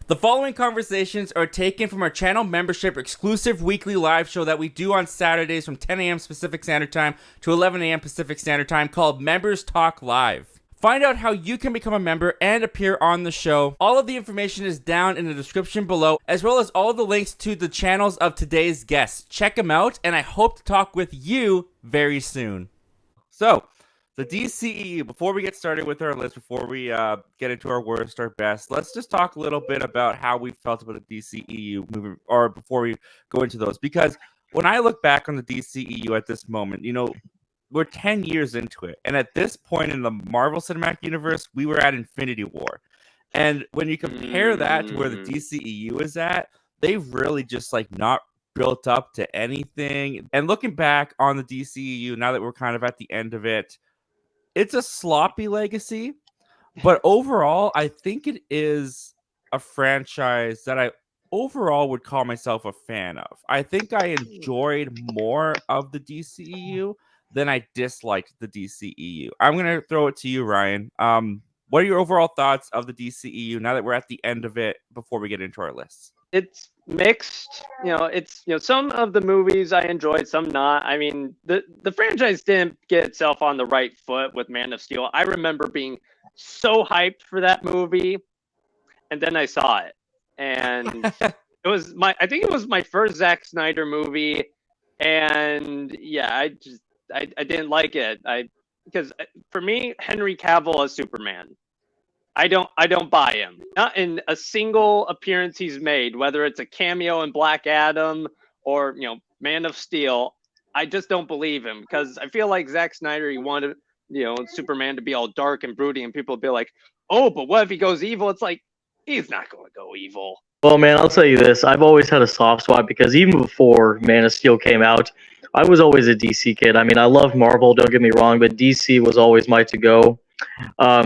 The following conversations are taken from our channel membership exclusive weekly live show that we do on Saturdays from 10 a.m. Pacific Standard Time to 11 a.m. Pacific Standard Time called Members Talk Live. Find out how you can become a member and appear on the show. All of the information is down in the description below, as well as all the links to the channels of today's guests. Check them out, and I hope to talk with you very soon. So, the DCEU, before we get started with our list, before we get into our worst, our best, let's just talk a little bit about how we felt about the DCEU movie, or before we go into those. Because when I look back on the DCEU at this moment, you know, we're 10 years into it. And at this point in the Marvel Cinematic Universe, we were at Infinity War. And when you compare that to where the DCEU is at, they've really just like not built up to anything. And looking back on the DCEU, now that we're kind of at the end of it, it's a sloppy legacy, but overall, I think it is a franchise that I overall would call myself a fan of. I think I enjoyed more of the DCEU than I disliked the DCEU. I'm going to throw it to you, Ryan. What are your overall thoughts of the DCEU now that we're at the end of it before we get into our lists? It's mixed. It's some of the movies I enjoyed, some not. I mean, the franchise didn't get itself on the right foot with Man of Steel. I remember being so hyped for that movie, and then I saw it, and I think it was my first Zack Snyder movie, and yeah, I didn't like it. Because for me, Henry Cavill as Superman, I don't buy him. Not in a single appearance he's made, whether it's a cameo in Black Adam or Man of Steel. I just don't believe him because I feel like Zack Snyder, he wanted Superman to be all dark and brooding, and people would be like, "Oh, but what if he goes evil?" It's like he's not going to go evil. Well, man, I'll tell you this. I've always had a soft spot because even before Man of Steel came out, I was always a DC kid. I mean, I love Marvel, don't get me wrong, but DC was always my to-go.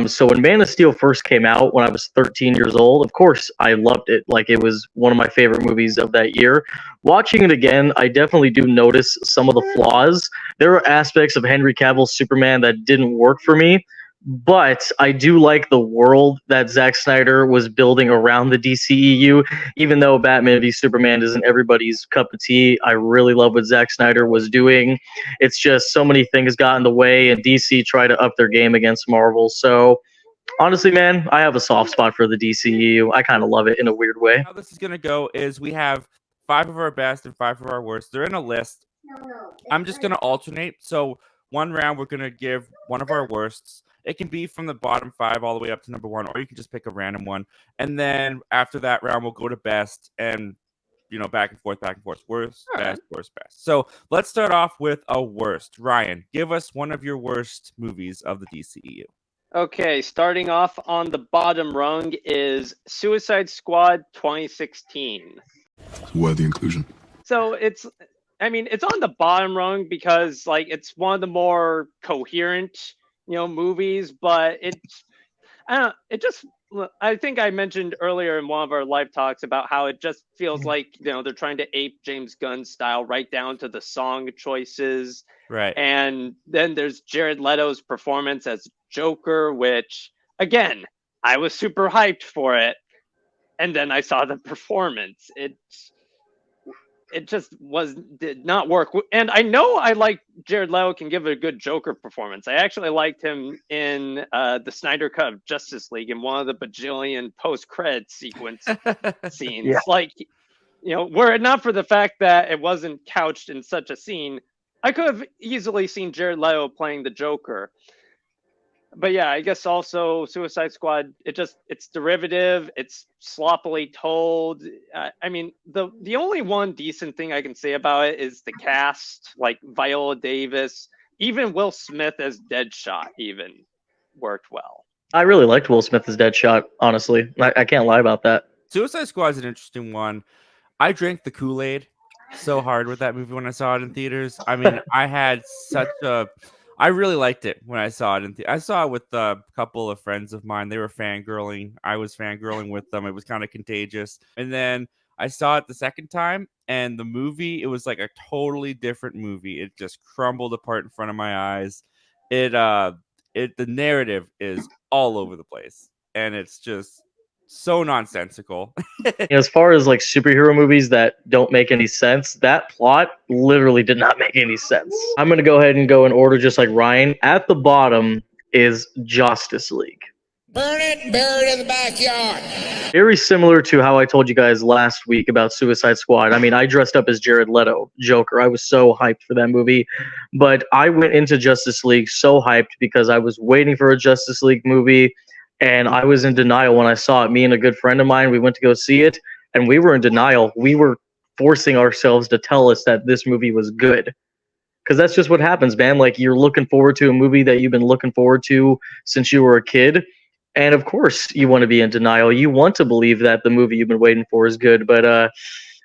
So when Man of Steel first came out, when I was 13 years old, of course, I loved it. Like, it was one of my favorite movies of that year. Watching it again, I definitely do notice some of the flaws. There are aspects of Henry Cavill's Superman that didn't work for me, but I do like the world that Zack Snyder was building around the DCEU. Even though Batman v Superman isn't everybody's cup of tea, I really love what Zack Snyder was doing. It's just so many things got in the way, and DC tried to up their game against Marvel. So honestly, man, I have a soft spot for the DCEU. I kind of love it in a weird way. How this is going to go is we have 5 of our best and 5 of our worst. They're in a list. I'm just going to alternate. So one round, we're going to give one of our worsts. It can be from the bottom 5 all the way up to number 1, or you can just pick a random one. And then after that round, we'll go to best and, back and forth. Worst, All best, right. worst, best. So let's start off with a worst. Ryan, give us one of your worst movies of the DCEU. Okay, starting off on the bottom rung is Suicide Squad 2016. Why the inclusion? So it's on the bottom rung because it's one of the more coherent, movies, but I think I mentioned earlier in one of our live talks about how it just feels like, they're trying to ape James Gunn's style right down to the song choices. Right. And then there's Jared Leto's performance as Joker, which, again, I was super hyped for it. And then I saw the performance. It just did not work. And I know Jared Leto can give a good Joker performance. I actually liked him in the Snyder Cut of Justice League in one of the bajillion post-credits sequence scenes. Yeah. Were it not for the fact that it wasn't couched in such a scene, I could have easily seen Jared Leto playing the Joker. But yeah, I guess also Suicide Squad, it's derivative, it's sloppily told. The only one decent thing I can say about it is the cast, like Viola Davis, even Will Smith as Deadshot even worked well. I really liked Will Smith as Deadshot, honestly. I can't lie about that. Suicide Squad is an interesting one. I drank the Kool-Aid so hard with that movie when I saw it in theaters. I mean, I really liked it when I saw it. I saw it with a couple of friends of mine. They were fangirling. I was fangirling with them. It was kind of contagious. And then I saw it the second time, and the movie, it was like a totally different movie. It just crumbled apart in front of my eyes. The narrative is all over the place, and it's just So nonsensical. As far as like superhero movies that don't make any sense, that plot literally did not make any sense. I'm gonna go ahead and go in order just like Ryan. At the bottom is Justice League. Burn it and bury it in the backyard. Very similar to how I told you guys last week about Suicide Squad. I mean, I dressed up as Jared Leto, Joker. I was so hyped for that movie. But I went into Justice League so hyped because I was waiting for a Justice League movie, and I was in denial when I saw it. Me and a good friend of mine, we went to go see it, and we were in denial. We were forcing ourselves to tell us that this movie was good. Because that's just what happens, man. Like, you're looking forward to a movie that you've been looking forward to since you were a kid. And of course, you want to be in denial. You want to believe that the movie you've been waiting for is good. But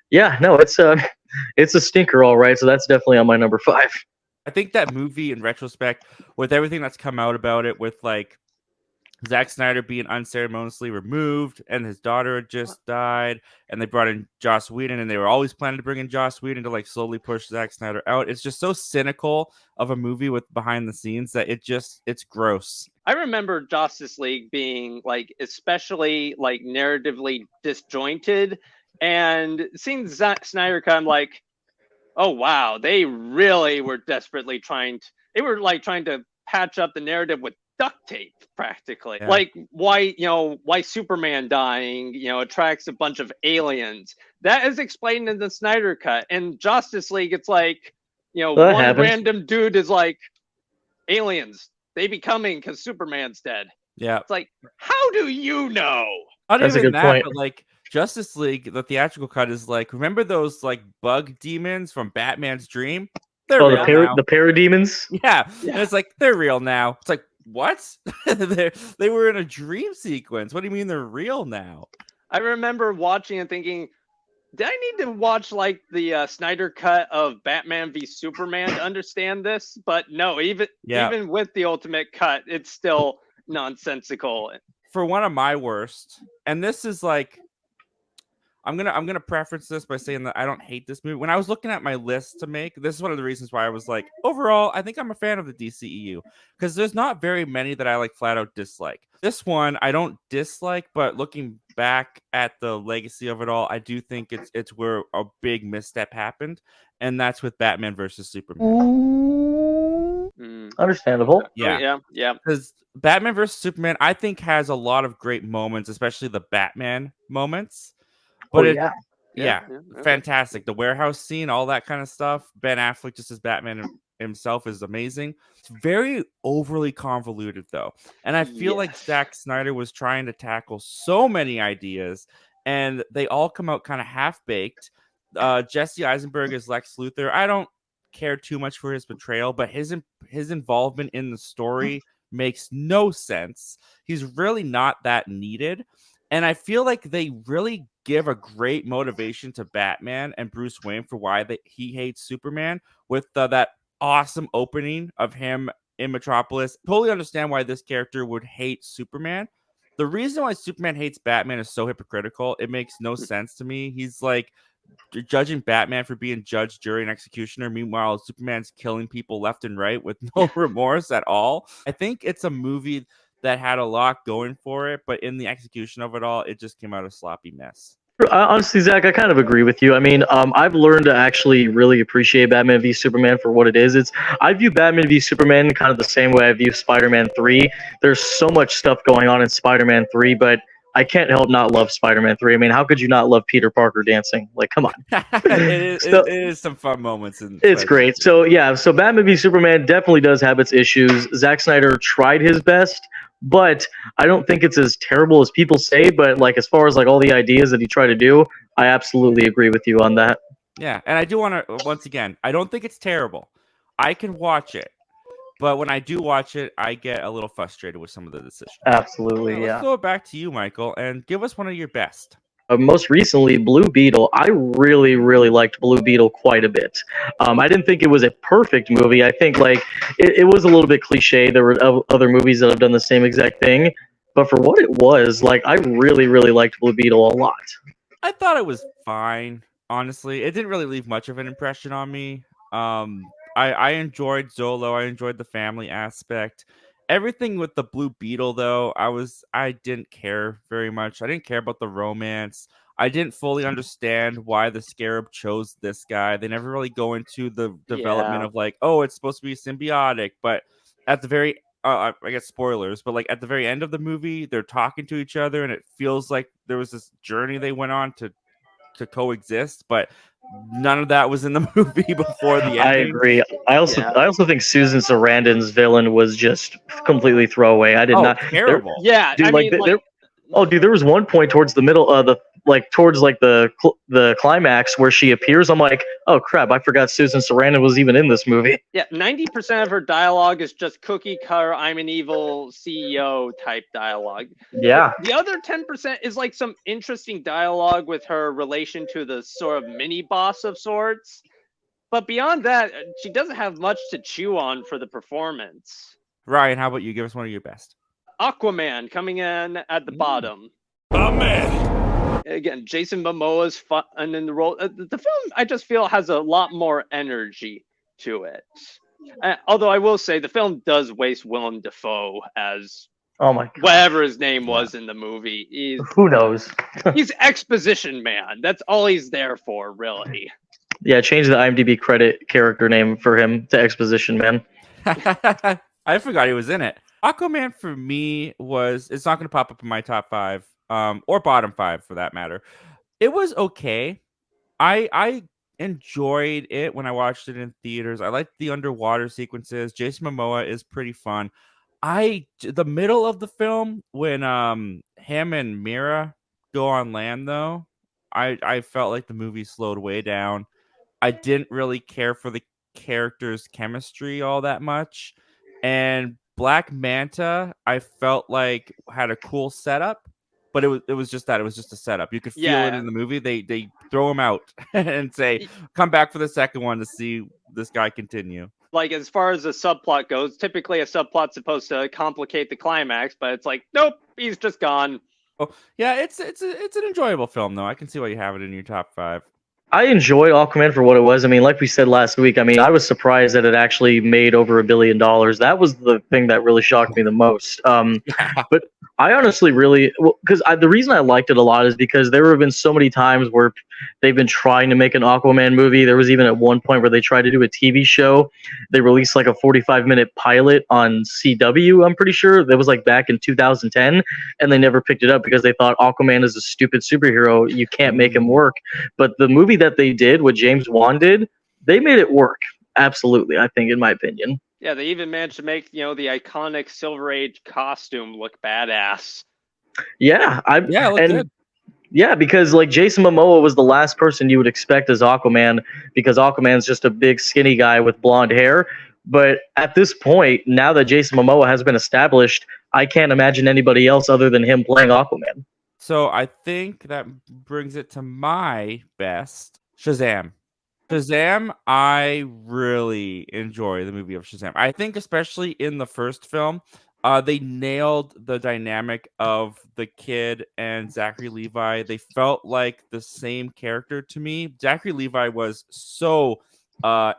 yeah, no, it's a stinker, all right. So that's definitely on my number 5. I think that movie, in retrospect, with everything that's come out about it, with like Zack Snyder being unceremoniously removed, and his daughter had just died, and they brought in Joss Whedon, and they were always planning to bring in Joss Whedon to like slowly push Zack Snyder out. It's just so cynical of a movie with behind the scenes that it's gross. I remember Justice League being like especially like narratively disjointed, and seeing Zack Snyder kind of like, oh wow, they really were desperately trying to patch up the narrative with duct tape practically. Yeah. Like why Superman dying attracts a bunch of aliens. That is explained in the Snyder cut. And Justice League, it's like one happens. random dude is like, aliens, they be coming because Superman's dead. Yeah. It's like, how do you know? Not That's a even good that, point. but like Justice League, the theatrical cut is like, remember those like bug demons from Batman's dream? They're Oh, real now. the parademons? Yeah. And it's like, they're real now. It's like, what? They were in a dream sequence. What do you mean they're real now? I remember watching and thinking, did I need to watch like the Snyder cut of Batman v Superman to understand this? But no, even with the ultimate cut, it's still nonsensical. For one of my worst, and this is like, I'm gonna preference this by saying that I don't hate this movie. When I was looking at my list to make, this is one of the reasons why I was like, overall, I think I'm a fan of the DCEU, because there's not very many that I like flat out dislike. This one I don't dislike, but looking back at the legacy of it all, I do think it's where a big misstep happened, and that's with Batman versus Superman. Understandable. Yeah. Because Batman versus Superman, I think, has a lot of great moments, especially the Batman moments. But fantastic. The warehouse scene, all that kind of stuff. Ben Affleck just as Batman himself is amazing. It's very overly convoluted though. And I feel like Zack Snyder was trying to tackle so many ideas, and they all come out kind of half-baked. Jesse Eisenberg as Lex Luthor, I don't care too much for his portrayal, but his involvement in the story makes no sense. He's really not that needed. And I feel like they really give a great motivation to Batman and Bruce Wayne for why he hates Superman with that awesome opening of him in Metropolis. Totally understand why this character would hate Superman. The reason why Superman hates Batman is so hypocritical. It makes no sense to me. He's like judging Batman for being judge, jury, and executioner. Meanwhile, Superman's killing people left and right with no remorse at all. I think it's a movie that had a lot going for it, but in the execution of it all, it just came out a sloppy mess. Honestly, Zach, I kind of agree with you. I mean, I've learned to actually really appreciate Batman v Superman for what it is. I view Batman v Superman kind of the same way I view Spider-Man 3. There's so much stuff going on in Spider-Man 3, but I can't help not love Spider-Man 3. I mean, how could you not love Peter Parker dancing? Like, come on. it is some fun moments. It's great. So, yeah, so Batman v Superman definitely does have its issues. Zack Snyder tried his best, but I don't think it's as terrible as people say. But, like, as far as, like, all the ideas that he tried to do, I absolutely agree with you on that. Yeah, and I do want to, once again, I don't think it's terrible. I can watch it. But when I do watch it, I get a little frustrated with some of the decisions. Absolutely, Let's go back to you, Michael, and give us one of your best. Most recently, Blue Beetle. I really, really liked Blue Beetle quite a bit. I didn't think it was a perfect movie. I think like it was a little bit cliche. There were other movies that have done the same exact thing. But for what it was, like I really, really liked Blue Beetle a lot. I thought it was fine, honestly. It didn't really leave much of an impression on me. I enjoyed Zolo. I enjoyed the family aspect. Everything with the Blue Beetle, though, I didn't care very much. I didn't care about the romance. I didn't fully understand why the Scarab chose this guy. They never really go into the development Yeah. of like, oh, it's supposed to be symbiotic, but at the very I guess spoilers, but like at the very end of the movie, they're talking to each other, and it feels like there was this journey they went on to coexist, but none of that was in the movie before the I ending. agree. I Yeah. also think Susan Sarandon's villain was just completely throwaway. I did Oh, not. terrible. Yeah, Dude, I like, mean, like, oh, dude, there was one point towards the middle, towards like the climax where she appears. I'm like, oh crap, I forgot Susan Sarandon was even in this movie. yeah, 90% of her dialogue is just cookie cutter, I'm an evil CEO type dialogue. Yeah, The other 10% is like some interesting dialogue with her relation to the sort of mini boss of sorts. But beyond that, she doesn't have much to chew on for the performance. Ryan, how about you? Give us one of your best. Aquaman coming in at the bottom. Amen. Again, Jason Momoa's fun in the role. The film, I just feel, has a lot more energy to it. Although I will say, the film does waste Willem Dafoe as oh my god, whatever his name was in the movie. who knows? He's exposition man. That's all he's there for, really. Yeah, change the IMDb credit character name for him to Exposition Man. I forgot he was in it. Aquaman for me it's not going to pop up in my top 5, or bottom 5 for that matter. It was okay. I enjoyed it when I watched it in theaters. I liked the underwater sequences. Jason Momoa is pretty fun. The middle of the film when him and Mira go on land though, I felt like the movie slowed way down. I didn't really care for the characters' chemistry all that much. And Black Manta, I felt like had a cool setup, but it was just that. It was just a setup. You could feel it in the movie. They throw him out and say, come back for the second one to see this guy continue. Like, as far as the subplot goes, typically a subplot's supposed to complicate the climax, but it's like, nope, he's just gone. Oh, yeah, it's an enjoyable film though. I can see why you have it in your top 5. I enjoyed Aquaman for what it was. I mean, like we said last week, I mean, I was surprised that it actually made over $1 billion. That was the thing that really shocked me the most. But I honestly really, because the reason I liked it a lot is because there have been so many times where they've been trying to make an Aquaman movie. There was even at one point where they tried to do a TV show. They released like a 45-minute pilot on CW, I'm pretty sure. That was like back in 2010, and they never picked it up because they thought Aquaman is a stupid superhero. You can't make him work. But the movie that they did, what James Wan did, they made it work. Absolutely, I think, in my opinion. Yeah, they even managed to make, the iconic Silver Age costume look badass. Yeah, it looked good. Yeah, because like Jason Momoa was the last person you would expect as Aquaman, because Aquaman's just a big skinny guy with blonde hair. But at this point, now that Jason Momoa has been established, I can't imagine anybody else other than him playing Aquaman. So I think that brings it to my best, Shazam. Shazam, I really enjoy the movie of Shazam. I think especially in the first film, they nailed the dynamic of the kid and Zachary Levi. They felt like the same character to me. Zachary Levi was so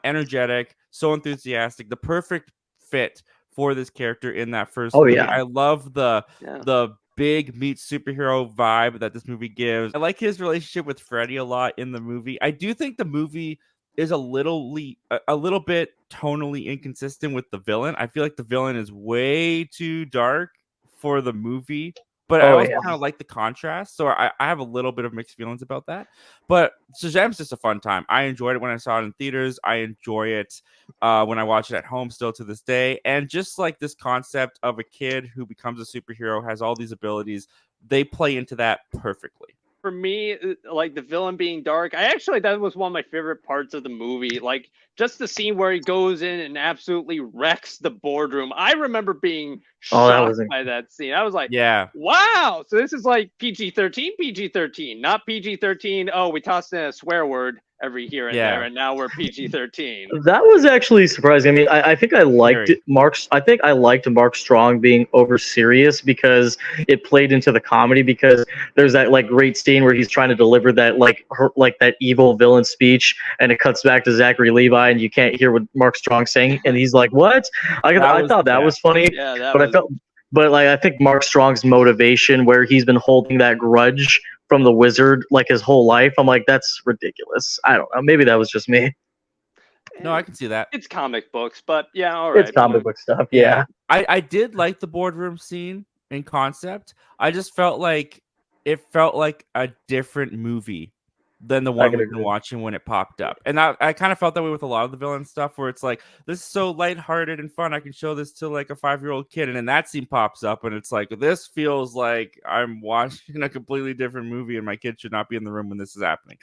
energetic, so enthusiastic, the perfect fit for this character in that first movie. Yeah. I love the big meet superhero vibe that this movie gives. I like his relationship with Freddy a lot in the movie. I do think the movie is a little bit tonally inconsistent with the villain. I feel like the villain is way too dark for the movie, but I also kind of like the contrast. So I have a little bit of mixed feelings about that. But Shazam's just a fun time. I enjoyed it when I saw it in theaters. I enjoy it when I watch it at home still to this day. And just like this concept of a kid who becomes a superhero, has all these abilities, they play into that perfectly. For me, like the villain being dark, that was one of my favorite parts of the movie. Like just the scene where he goes in and absolutely wrecks the boardroom. I remember being shocked by that scene. I was like, yeah, wow. So this is like PG-13, not PG-13. Oh, we tossed in a swear word. every here and Yeah. there, and now we're PG-13. That was actually surprising. I mean, I think I liked Very. I think I liked Mark Strong being over serious because it played into the comedy. Because there's that like great scene where he's trying to deliver that that evil villain speech, and it cuts back to Zachary Levi, and you can't hear what Mark Strong's saying, and he's like, "What?" I thought that was funny, Yeah, that but was. I felt. But like I think Mark Strong's motivation, where he's been holding that grudge from the Wizard like his whole life, I'm like, that's ridiculous. I don't know. Maybe that was just me. No, I can see that. It's comic books, but yeah, all It's right. comic book stuff. Yeah. I did like the boardroom scene in concept. I just felt like it felt like a different movie than the one can we've been agree. watching when it popped up. And I kind of felt that way with a lot of the villain stuff where it's like, this is so lighthearted and fun. I can show this to like a 5-year-old kid. And then that scene pops up and it's like, this feels like I'm watching a completely different movie and my kid should not be in the room when this is happening.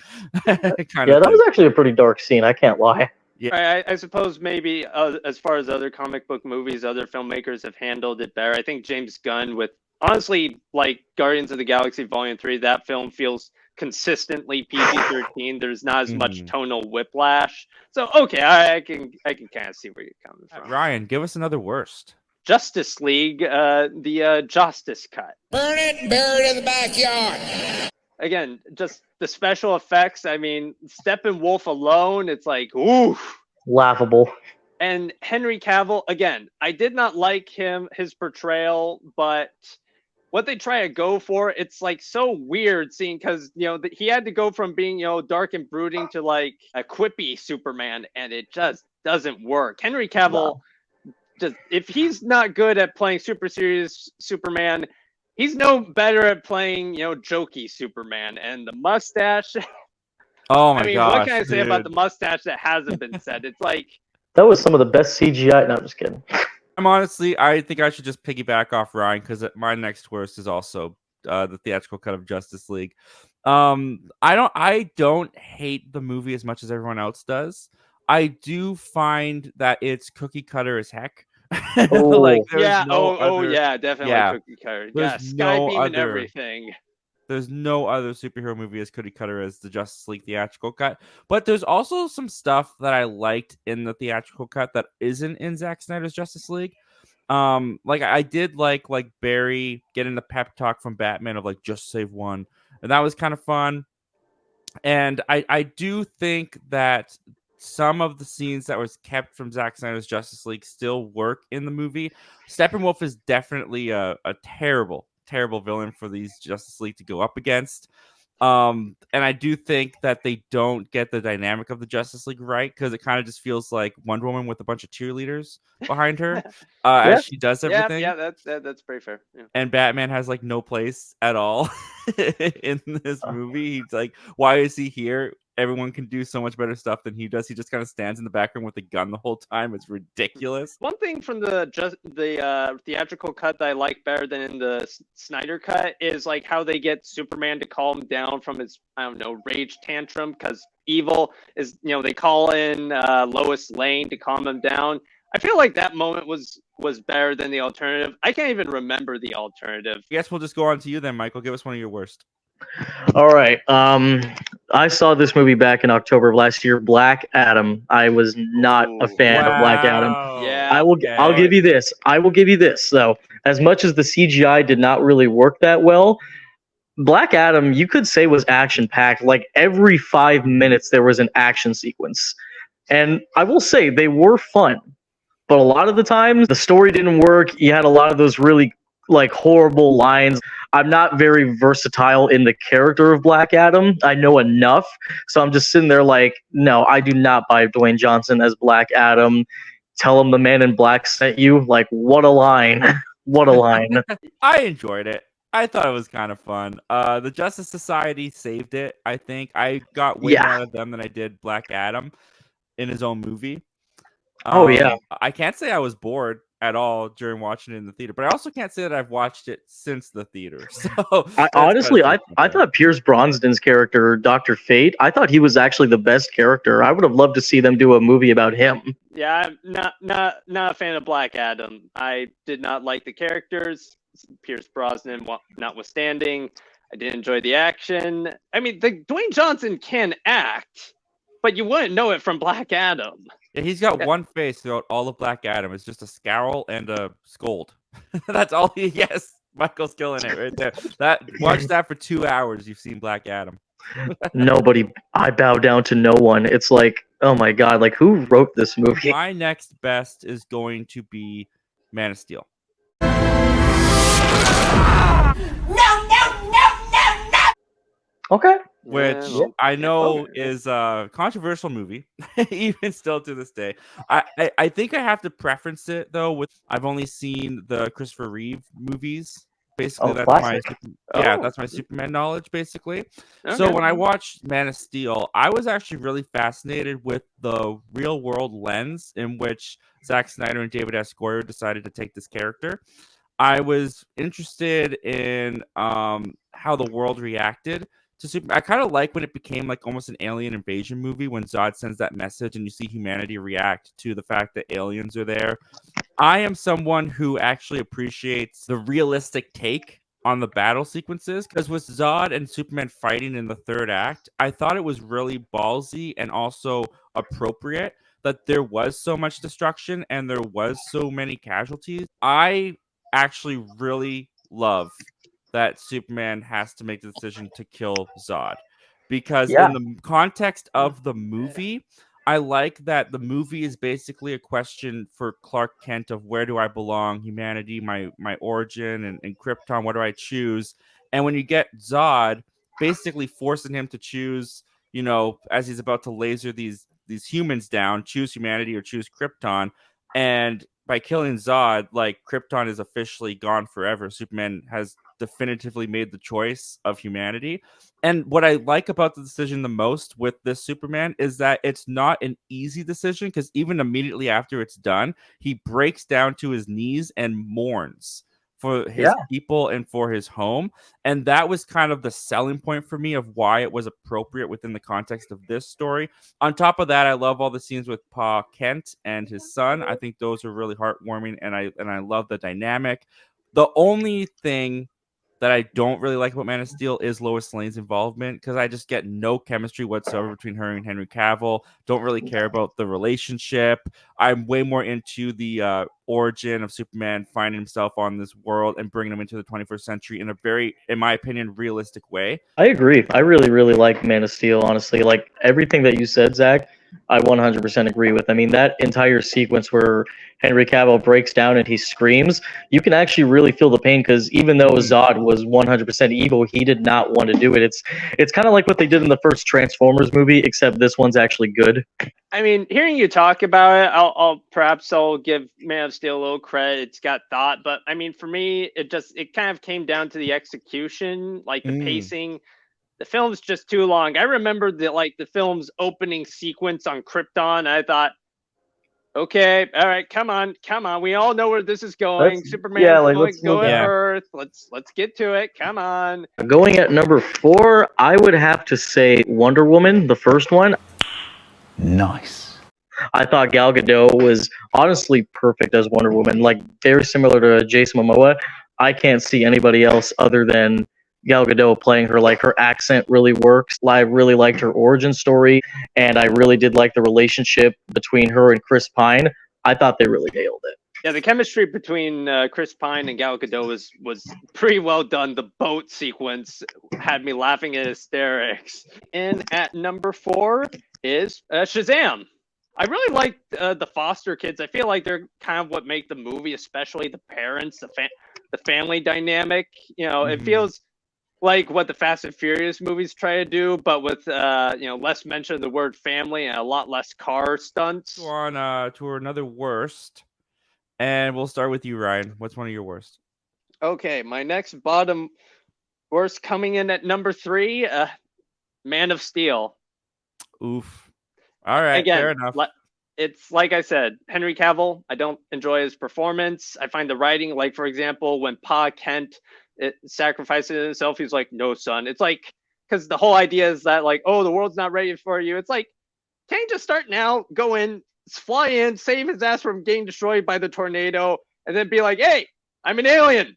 Yeah, that was actually a pretty dark scene. I can't lie. I suppose maybe as far as other comic book movies, other filmmakers have handled it better. I think James Gunn, with honestly, like Guardians of the Galaxy Volume 3, that film feels consistently PG-13. There's not as much tonal whiplash. So okay, I can kind of see where you're coming from. Ryan, give us another worst. Justice League, the Justice Cut. Burn it and bury it in the backyard. Again, just the special effects. I mean, Steppenwolf alone, it's like, ooh. Laughable. And Henry Cavill, again, I did not like his portrayal, but what they try to go for, it's like so weird seeing, because he had to go from being dark and brooding to like a quippy Superman, and it just doesn't work. Henry Cavill, just if he's not good at playing super serious Superman, he's no better at playing jokey Superman. And the mustache. Oh my I mean, gosh, what can I say about the mustache that hasn't been said? It's like. That was some of the best CGI. No, I'm just kidding. I think I should just piggyback off Ryan because my next worst is also the theatrical cut of Justice League. I don't hate the movie as much as everyone else does. I do find that it's cookie cutter as heck. Like, definitely cookie cutter. Yeah, Skybeam and everything. There's no other superhero movie as cookie cutter as the Justice League theatrical cut. But there's also some stuff that I liked in the theatrical cut that isn't in Zack Snyder's Justice League. Like I did like Barry getting the pep talk from Batman of like just save one, and that was kind of fun. And I do think that some of the scenes that was kept from Zack Snyder's Justice League still work in the movie. Steppenwolf is definitely a terrible villain for these Justice League to go up against. And I do think that they don't get the dynamic of the Justice League right, because it kind of just feels like Wonder Woman with a bunch of cheerleaders behind her as she does everything. Yeah, that's pretty fair. Yeah. And Batman has like no place at all in this movie. He's like, why is he here? Everyone can do so much better stuff than he does. He just kind of stands in the background with a gun the whole time. It's ridiculous. One thing from the theatrical cut that I like better than in the Snyder cut is like how they get Superman to calm down from his rage tantrum, because evil is they call in Lois Lane to calm him down. I feel like that moment was better than the alternative. I can't even remember the alternative. I guess we'll just go on to you then, Michael. Give us one of your worst. All right. I saw this movie back in October of last year, Black Adam. I was not a fan of Black Adam. Yeah. I'll give you this. I will give you this, though. As much as the CGI did not really work that well, Black Adam, you could say, was action-packed. Like every 5 minutes there was an action sequence. And I will say they were fun. But a lot of the times the story didn't work. You had a lot of those really like horrible lines. I'm not very versatile in the character of Black Adam. I know enough. So I'm just sitting there like, no, I do not buy Dwayne Johnson as Black Adam. Tell him the Man in Black sent you. Like, what a line. What a line. I enjoyed it. I thought it was kind of fun. The Justice Society saved it, I think. I got way more out of them than I did Black Adam in his own movie. I can't say I was bored at all during watching it in the theater, but I also can't say that I've watched it since the theater. So I thought Pierce Brosnan's character, Dr. Fate, I thought he was actually the best character. I would have loved to see them do a movie about him. Yeah, I'm not a fan of Black Adam. I did not like the characters, Pierce Brosnan notwithstanding. I did enjoy the action. I mean, Dwayne Johnson can act. but you wouldn't know it from Black Adam. Yeah, he's got one face throughout all of Black Adam. It's just a scowl and a scold. That's all he. Yes, Michael's killing it right there. Watch that for 2 hours. You've seen Black Adam. Nobody. I bow down to no one. It's like, oh my god, like who wrote this movie? My next best is going to be Man of Steel. Okay. Which Yeah. I know Okay. is a controversial movie, even still to this day. I think I have to preference it though with I've only seen the Christopher Reeve movies. Basically, Oh, that's classic. that's my Superman knowledge. Basically, so Okay. when I watched Man of Steel, I was actually really fascinated with the real world lens in which Zack Snyder and David S. Goyer decided to take this character. I was interested in how the world reacted to Superman. I kind of like when it became like almost an alien invasion movie when Zod sends that message and you see humanity react to the fact that aliens are there. I am someone who actually appreciates the realistic take on the battle sequences because with Zod and Superman fighting in the third act, I thought it was really ballsy and also appropriate that there was so much destruction and there was so many casualties. I actually really love that Superman has to make the decision to kill Zod because Yeah. in the context of the movie, I like that the movie is basically a question for Clark Kent of where do I belong, humanity, my origin, and Krypton, what do I choose? And when you get Zod basically forcing him to choose, as he's about to laser these humans down, choose humanity or choose Krypton, and by killing Zod, like Krypton is officially gone forever. Superman has definitively made the choice of humanity. And what I like about the decision the most with this Superman is that it's not an easy decision because even immediately after it's done, he breaks down to his knees and mourns for his people and for his home. And that was kind of the selling point for me of why it was appropriate within the context of this story. On top of that, I love all the scenes with Pa Kent and his son. I think those are really heartwarming and I love the dynamic. The only thing that I don't really like about Man of Steel is Lois Lane's involvement because I just get no chemistry whatsoever between her and Henry Cavill. Don't really care about the relationship. I'm way more into the origin of Superman finding himself on this world and bringing him into the 21st century in a very, in my opinion, realistic way. I agree. I really, really like Man of Steel, honestly. Like everything that you said, Zach, I 100% agree with. I mean, that entire sequence where Henry Cavill breaks down and he screams, you can actually really feel the pain because even though Zod was 100% evil, he did not want to do it. It's kind of like what they did in the first Transformers movie, except this one's actually good. I mean, hearing you talk about it, I'll give Man of Steel a little credit. It's got thought, but I mean, for me, it kind of came down to the execution, like the pacing. The film's just too long. I remember the film's opening sequence on Krypton. I thought, okay, all right, come on. We all know where this is going. Superman's going to Earth. Let's get to it. Come on. Going at number 4, I would have to say Wonder Woman, the first one. Nice. I thought Gal Gadot was honestly perfect as Wonder Woman. Like, very similar to Jason Momoa. I can't see anybody else other than Gal Gadot playing her. Like, her accent really works. I really liked her origin story, and I really did like the relationship between her and Chris Pine. I thought they really nailed it. Yeah, the chemistry between Chris Pine and Gal Gadot was pretty well done. The boat sequence had me laughing at hysterics. And at number 4 is Shazam. I really like the foster kids. I feel like they're kind of what make the movie, especially the parents, the family dynamic. It feels like what the Fast and Furious movies try to do, but with less mention of the word family and a lot less car stunts. On to another worst. And we'll start with you, Ryan. What's one of your worst? Okay, my next bottom worst coming in at number 3, Man of Steel. Oof. All right, Again, fair enough. It's like I said, Henry Cavill, I don't enjoy his performance. I find the writing, like, for example, when Pa Kent sacrifices himself, he's like, no, son. It's like, because the whole idea is that, like, oh, the world's not ready for you. It's like, can't you just start now, go in, fly in, save his ass from getting destroyed by the tornado, and then be like, hey, I'm an alien.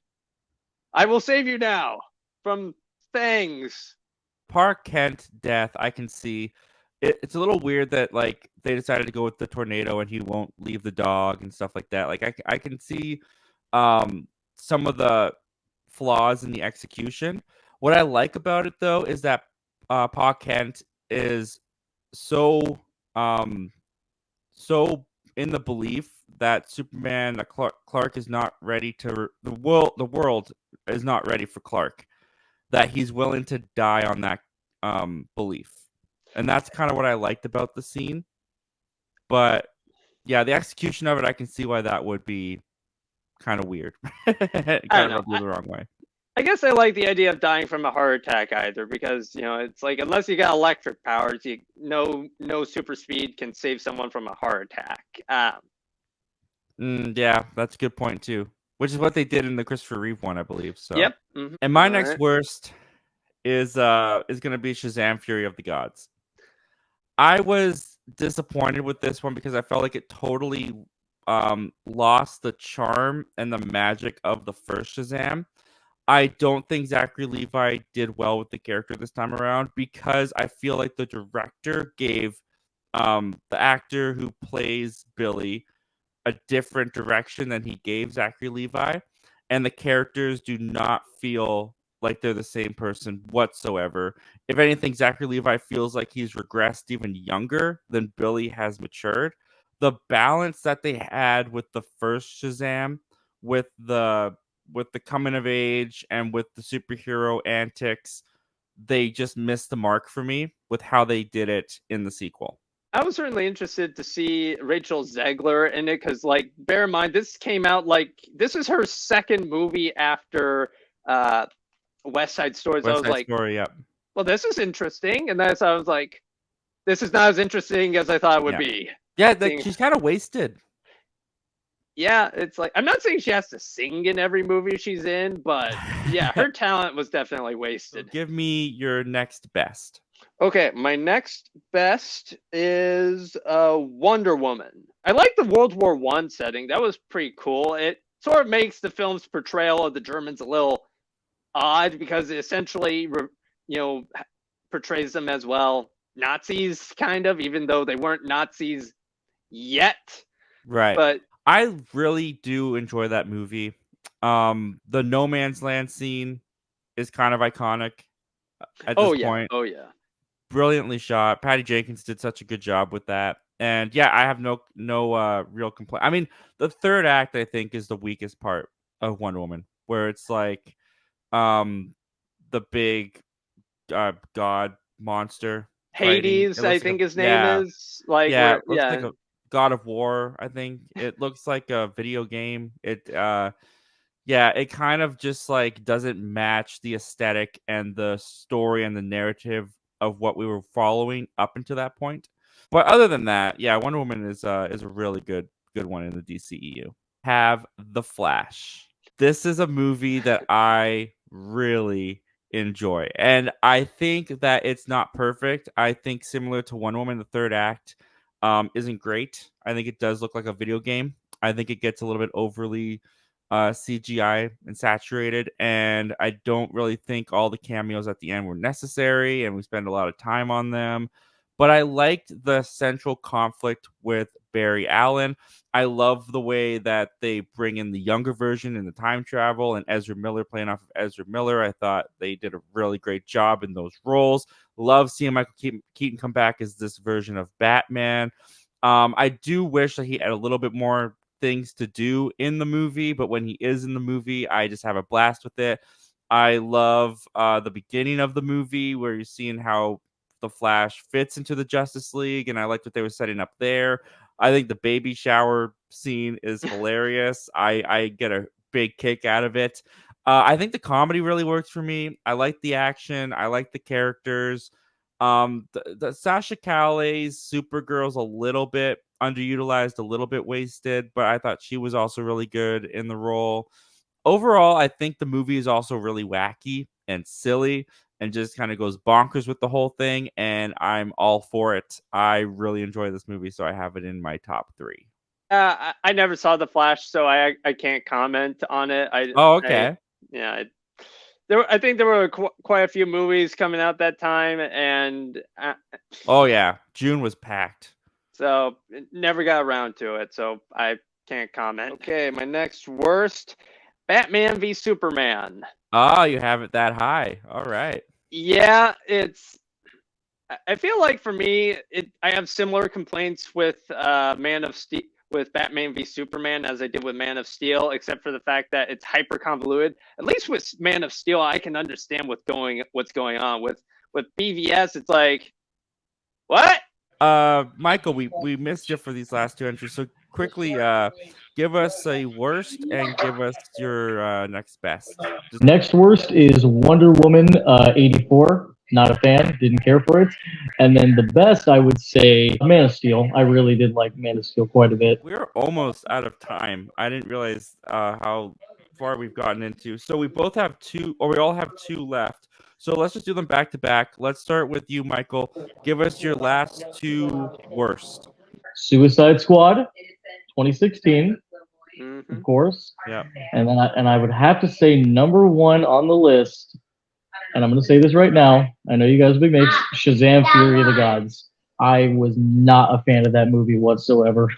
I will save you now from things. Pa Kent death, I can see. it's a little weird that like they decided to go with the tornado and he won't leave the dog and stuff like that. Like I can see some of the flaws in the execution. What I like about it though is that Pa Kent is so um so in the belief that Superman, that Clark is not ready to the world is not ready for Clark, that he's willing to die on that belief. And that's kind of what I liked about the scene. But yeah, the execution of it, I can see why that would be kind of weird. Kind I of don't know. rub you the wrong way. I guess I like the idea of dying from a heart attack either, because it's like unless you got electric powers, no super speed can save someone from a heart attack. Yeah, that's a good point too. Which is what they did in the Christopher Reeve one, I believe. So, Yep. Mhm. and my All next right. worst is gonna be Shazam: Fury of the Gods. I was disappointed with this one because I felt like it totally lost the charm and the magic of the first Shazam. I don't think Zachary Levi did well with the character this time around because I feel like the director gave the actor who plays Billy a different direction than he gave Zachary Levi, and the characters do not feel like they're the same person whatsoever. If anything, Zachary Levi feels like he's regressed even younger than Billy has matured. The balance that they had with the first Shazam, with the coming of age and with the superhero antics, they just missed the mark for me with how they did it in the sequel. I was certainly interested to see Rachel Zegler in it because, like, bear in mind, this is her second movie after West Side Story. So I West was Side like, Story, yep. well, this is interesting. And then so I was like, this is not as interesting as I thought it would Yeah. be. Yeah, like Seeing- she's kind of wasted. Yeah, it's like, I'm not saying she has to sing in every movie she's in, but yeah, her talent was definitely So wasted. give me your next best. Okay, my next best is Wonder Woman. I like the World War One setting. That was pretty cool. It sort of makes the film's portrayal of the Germans a little odd because it essentially, portrays them as, well, Nazis, kind of, even though they weren't Nazis yet. Right. But I really do enjoy that movie. The no man's land scene is kind of iconic at this point. oh yeah. Brilliantly shot. Patty Jenkins did such a good job with that. And yeah, I have no real complaint. I mean, the third act I think is the weakest part of Wonder Woman, where it's like um the big god monster fighting. It Hades, I looks like think a his name is. Like, yeah, where, it looks like yeah. a God of War, I think. It looks like a video game. Yeah, it kind of just like doesn't match the aesthetic and the story and the narrative of what we were following up until that point. But other than that, yeah, Wonder Woman is a really good one in the DCEU. Have The Flash. This is a movie that I really enjoy. And I think that it's not perfect. I think similar to Wonder Woman, the third act isn't great. I think it does look like a video game. I think it gets a little bit overly CGI and saturated, and I don't really think all the cameos at the end were necessary, and we spend a lot of time on them. But I liked the central conflict with Barry Allen. I love the way that they bring in the younger version in the time travel and Ezra Miller playing off of Ezra Miller. I thought they did a really great job in those roles. Love seeing Michael Keaton come back as this version of Batman. I do wish that he had a little bit more things to do in the movie, but when he is in the movie, I just have a blast with it. I love the beginning of the movie where you're seeing how the Flash fits into the Justice League, and I like what they were setting up there. I think the baby shower scene is hilarious. I get a big kick out of it. I think the comedy really works for me. I like the action. I like the characters. The Sasha Calle's Supergirl's a little bit underutilized, a little bit wasted, but I thought she was also really good in the role. Overall, I think the movie is also really wacky and silly and just kind of goes bonkers with the whole thing, and I'm all for it. I really enjoy this movie, so I have it in my top 3. I never saw The Flash, so I can't comment on it. Oh, okay. Yeah, I think there were quite a few movies coming out that time, and Oh yeah, June was packed. so never got around to it. So I can't comment. Okay, my next worst, Batman v Superman. Oh, you have it that high. All right. Yeah, I feel like for me, I have similar complaints with Man of Steel, with Batman v Superman as I did with Man of Steel, except for the fact that it's hyper convoluted. At least with Man of Steel, I can understand what's going on. With BVS, it's like, what? Michael, we missed you for these last two entries. So quickly, give us a worst and give us your next best. Next worst is Wonder Woman 84. Not a fan, didn't care for it. And then the best, I would say, Man of Steel. I really did like Man of Steel quite a bit. We're almost out of time. I didn't realize how far we've gotten into. So we both have two, or we all have two left. So let's just do them back to back. Let's start with you, Michael. Give us your last two worst. Suicide Squad 2016, Mm-hmm. of course. Yeah. And then I would have to say number one on the list, and I'm going to say this right now. I know you guys are big mates. Shazam: Fury of the Gods. I was not a fan of that movie whatsoever.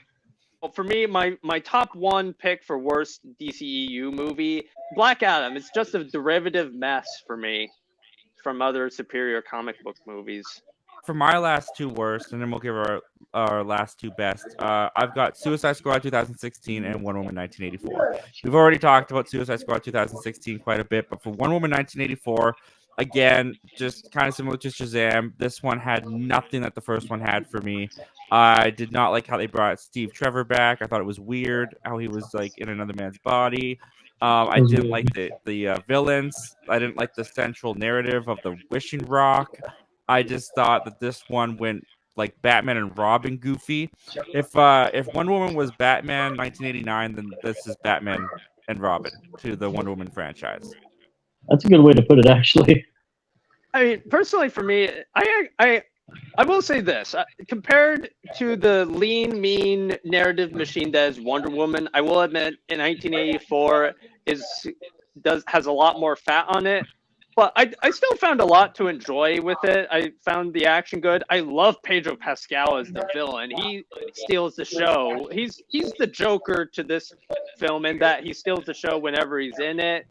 Well, for me, my top one pick for worst DCEU movie, Black Adam. It's just a derivative mess for me from other superior comic book movies. For my last two worst, and then we'll give our last two best. I've got Suicide Squad 2016 and Wonder Woman 1984. We've already talked about Suicide Squad 2016 quite a bit, but for Wonder Woman 1984, again, just kind of similar to Shazam, this one had nothing that the first one had for me. I did not like how they brought Steve Trevor back. I thought it was weird how he was like in another man's body. I didn't like the villains. I didn't like the central narrative of the wishing rock. I just thought that this one went like Batman and Robin goofy. If Wonder Woman was Batman 1989, then this is Batman and Robin to the Wonder Woman franchise. That's a good way to put it, actually. I mean, personally, for me, I will say this: compared to the lean, mean narrative machine that is Wonder Woman, I will admit, in 1984 has a lot more fat on it. But I still found a lot to enjoy with it. I found the action good. I love Pedro Pascal as the villain. He steals the show. He's the Joker to this film in that he steals the show whenever he's in it.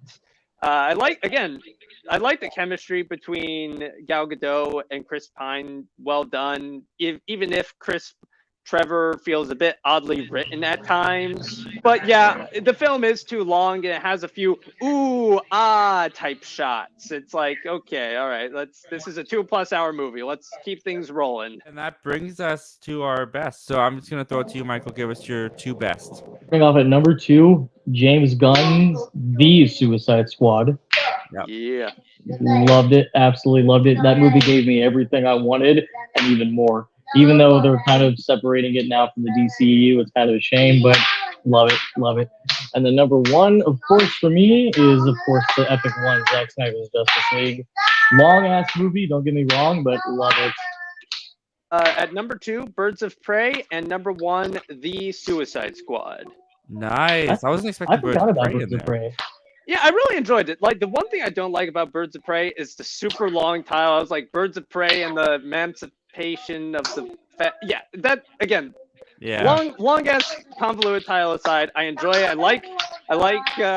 I like the chemistry between Gal Gadot and Chris Pine. Well done. Even if Chris Trevor feels a bit oddly written at times. But yeah, the film is too long and it has a few ooh, ah type shots. It's like, okay, all right, this is a 2+ hour movie. Let's keep things rolling. And that brings us to our best. So I'm just going to throw it to you, Michael. Give us your two best. Starting off at number two, James Gunn's The Suicide Squad. Yep. Yeah. Loved it. Absolutely loved it. That movie gave me everything I wanted and even more. Even though they're kind of separating it now from the DCEU, it's kind of a shame, but love it, love it. And the number one, of course, for me is, of course, the epic one, Zack Snyder's Justice League. Long-ass movie, don't get me wrong, but love it. At number two, Birds of Prey, and number one, The Suicide Squad. Nice. I wasn't expecting I forgot about Birds Birds of Prey. Yeah, I really enjoyed it. Like, the one thing I don't like about Birds of Prey is the super long title. I was like, Birds of Prey and the Emancipation of the... yeah, that, again, Yeah. long ass convoluted title aside, I enjoy it. I like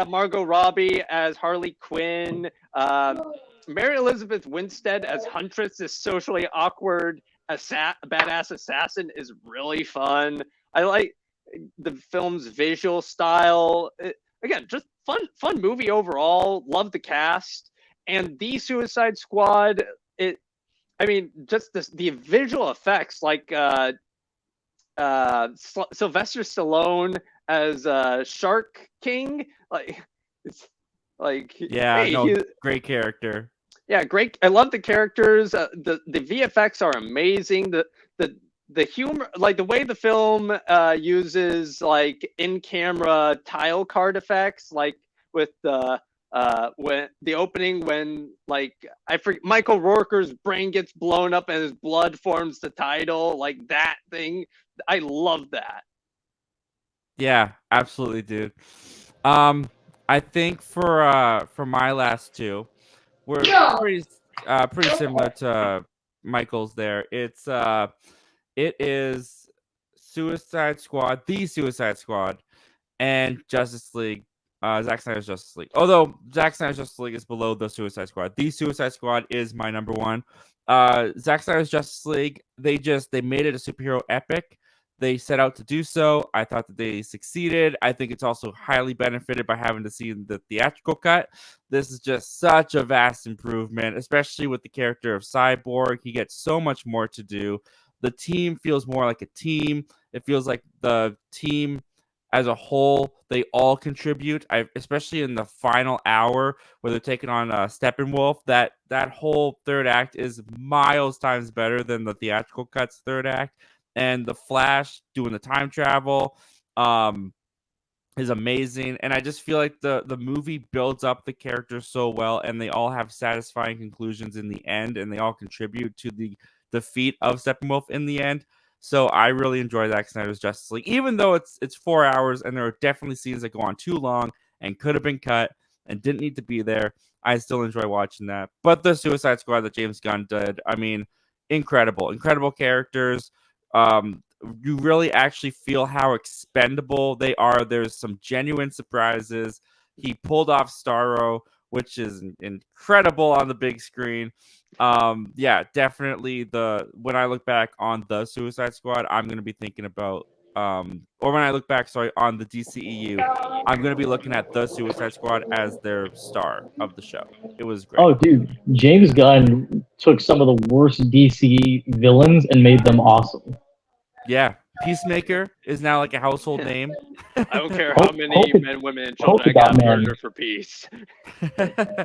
Margot Robbie as Harley Quinn. Mary Elizabeth Winstead as Huntress, this socially awkward badass assassin, is really fun. I like the film's visual style. Again, just fun movie overall. Love the cast and The Suicide Squad. Just the visual effects, like Sylvester Stallone as Shark King, Yeah, hey, no, great character. Yeah, great. I love the characters. The VFX are amazing. The humor, like the way the film uses like in-camera tile card effects, like with when the opening, when like Michael Rooker's brain gets blown up and his blood forms the title, like that thing. I love that. Yeah, absolutely, dude. I think for my last two, we're pretty similar to Michael's there. It is Suicide Squad, the Suicide Squad, and Justice League. Zack Snyder's Justice League. Although Zack Snyder's Justice League is below the Suicide Squad. The Suicide Squad is my number one. Zack Snyder's Justice League, they made it a superhero epic. They set out to do so. I thought that they succeeded. I think it's also highly benefited by having to see the theatrical cut. This is just such a vast improvement, especially with the character of Cyborg. He gets so much more to do. The team feels more like a team. It feels like the team as a whole, they all contribute. Especially in the final hour where they're taking on Steppenwolf. That whole third act is miles times better than the theatrical cuts third act. And the Flash doing the time travel is amazing. And I just feel like the movie builds up the characters so well, and they all have satisfying conclusions in the end, and they all contribute to the defeat of Steppenwolf in the end. So I really enjoy Zack Snyder's Justice League, even though it's 4 hours and there are definitely scenes that go on too long and could have been cut and didn't need to be there. I still enjoy watching that. But the Suicide Squad that James Gunn did, I mean, incredible characters. You really actually feel how expendable they are. There's some genuine surprises. He pulled off Starro, which is incredible on the big screen. Yeah, definitely when I look back on the Suicide Squad, I'm going to be thinking about or when I look back, sorry, on the DCEU, I'm going to be looking at the Suicide Squad as their star of the show. It was great. Oh, dude, James Gunn took some of the worst DC villains and made them awesome. Yeah, Peacemaker is now like a household name. I don't care how many men, women, and children I got murdered for peace.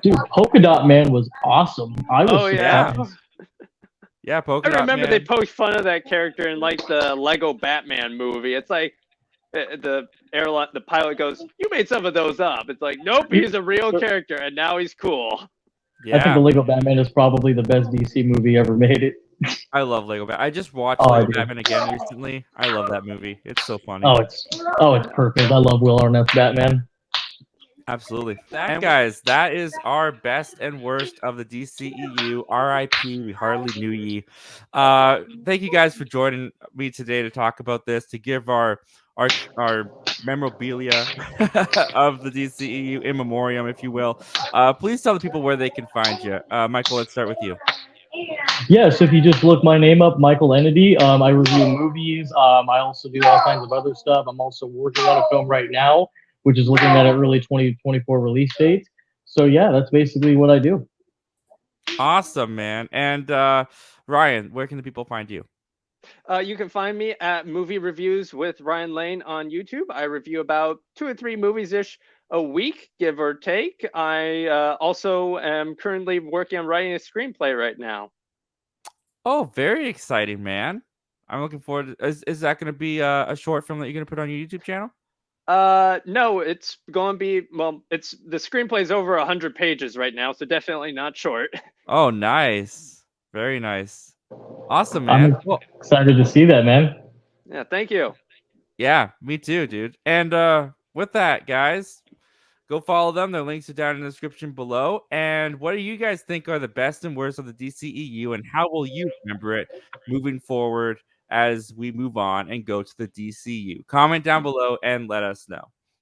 Dude, Polka Dot Man was awesome. I was surprised. Yeah, Polka Dot Man. I remember they poked fun of that character in like the Lego Batman movie. It's like the pilot goes, "You made some of those up." It's like, nope, he's a real character, and now he's cool. Yeah. I think the Lego Batman is probably the best DC movie ever made. I love Lego Batman. I just watched Lego Batman again recently. I love that movie. It's so funny. It's perfect. I love Will Arnett's Batman. Absolutely. And guys, that is our best and worst of the DCEU. R.I.P. We hardly knew ye. Thank you guys for joining me today to talk about this, to give our memorabilia of the DCEU in memoriam, if you will. Please tell the people where they can find you. Michael, let's start with you. Yeah, so if you just look my name up, Michael Entity, I review movies. I also do all kinds of other stuff. I'm also working on a film right now, which is looking at an early 2024 release date. So yeah, that's basically what I do. Awesome, man. And Ryan, where can the people find you? You can find me at Movie Reviews with Ryan Lane on YouTube. I review about 2 or 3 movies-ish a week, give or take. I also am currently working on writing a screenplay right now. Oh, very exciting, man. I'm looking forward to, is that going to be a short film that you're going to put on your YouTube channel? No, it's going to be, the screenplay's over 100 pages right now, so definitely not short. Oh, nice. Very nice. Awesome, man. I'm excited to see that, man. Yeah, thank you. Yeah, me too, dude. And with that, guys, go follow them. Their links are down in the description below. And what do you guys think are the best and worst of the DCEU, and how will you remember it moving forward as we move on and go to the DCU? Comment down below and let us know.